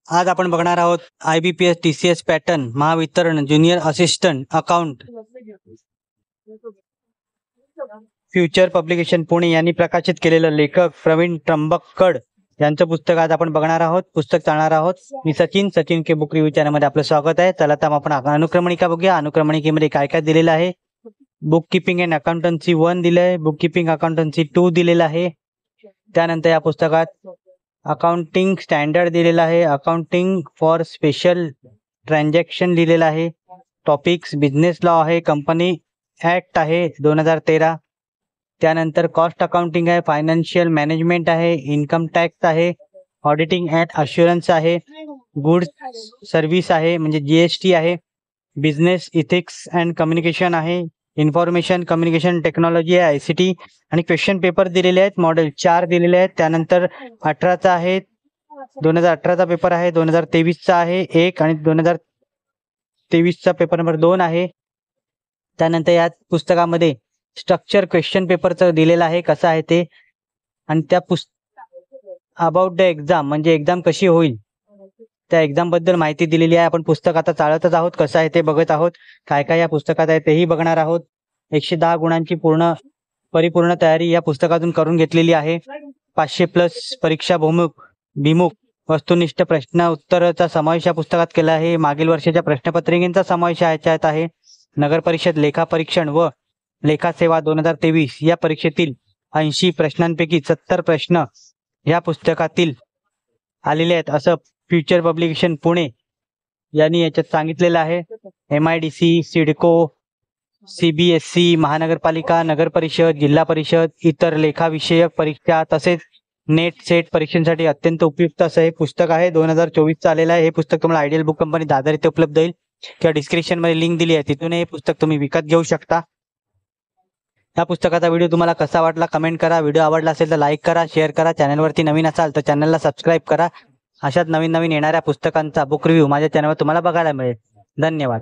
आज आपण बघणार आहोत IBPS TCS pattern Mahavitaran junior assistant account future publication Pune यांनी प्रकाशित केलेलं लेखक प्रवीण त्र्यंबककड यांचं पुस्तक आज आपण बघणार आहोत. पुस्तक चालणार आहोत. मी सचिन के बुक रिव्ह्यू चॅनलमध्ये आपलं स्वागत आहे. चला तर आपण अनुक्रमणिका बघूया. अनुक्रमणिकेमध्ये काय काय दिलेलं आहे. बुक किपिंग अँड अकाउंटन्सी 1 दिलं आहे. बुक किपिंग अकाउंटन्सी 2 दिलेलं आहे. त्यानंतर या पुस्तकात अकाउंटिंग स्टँडर्ड दिलेला आहे. अकाउंटिंग फॉर स्पेशल ट्रान्झॅक्शन दिलेलं आहे. टॉपिक्स बिझनेस लॉ आहे. कंपनी ॲक्ट आहे 2013. त्यानंतर कॉस्ट अकाउंटिंग आहे. फायनान्शियल मॅनेजमेंट आहे. इन्कम टॅक्स आहे. ऑडिटिंग अँड अश्युरन्स आहे. गुड्स सर्व्हिस आहे म्हणजे GST आहे. बिझनेस इथिक्स अँड कम्युनिकेशन आहे. इन्फॉर्मेशन कम्युनिकेशन टेक्नॉलॉजी आहे ICT आणि क्वेश्चन पेपर दिलेले आहेत. मॉडेल 4 दिलेले आहेत. त्यानंतर 18चा आहे 2018चा पेपर आहे. 2023चा आहे 1 आणि 2023चा पेपर नंबर 2 आहे. त्यानंतर या पुस्तकामध्ये स्ट्रक्चर क्वेश्चन पेपरचं दिलेलं आहे कसं आहे ते आणि त्या अबाउट द एक्झाम म्हणजे एक्झाम कशी होईल त्या एक्झाम बद्दल माहिती दिलेली आहे. आपण पुस्तक आता चाळतच आहोत. कसं आहे ते बघत आहोत. काय काय या पुस्तकात आहे तेही बघणार आहोत. 110 गुणांची परिपूर्ण तयारी या पुस्तकातून करून घेतलेली आहे. 500+ परीक्षा भिमुख वस्तुनिष्ठ प्रश्न उत्तराचा समावेश या पुस्तकात केला आहे. मागील वर्षाच्या प्रश्नपत्रिकेचा समावेश याच्यात आहे. नगर परिषद लेखा परीक्षण व लेखा सेवा 2023 या परीक्षेतील 80 प्रश्नांपैकी 70 प्रश्न या पुस्तकातील आलेले आहेत असं फ्युचर पब्लिकेशन पुणे यांनी याच्यात सांगितलेलं आहे. MIDC सिडको CBSE महानगरपालिका नगर परिषद जिल्हा परिषद इतर लेखाविषयक परीक्षा तसेच नेट सेट परीक्षांसाठी अत्यंत उपयुक्त असं हे पुस्तक आहे. 2024चं आलेलं आहे. हे पुस्तक तुम्हाला आयडियल बुक कंपनी दादर इथे उपलब्ध होईल किंवा डिस्क्रिप्शनमध्ये लिंक दिली आहे तिथून हे पुस्तक तुम्ही विकत घेऊ शकता. या पुस्तकाचा व्हिडिओ तुम्हाला कसा वाटला कमेंट करा. व्हिडिओ आवडला असेल तर लाईक करा, शेअर करा. चॅनलवरती नवीन असाल तर चॅनलला सबस्क्राईब करा. अशाच नवीन येणाऱ्या पुस्तकांचा बुक रिव्ह्यू माझ्या चॅनलवर तुम्हाला बघायला मिळेल. धन्यवाद.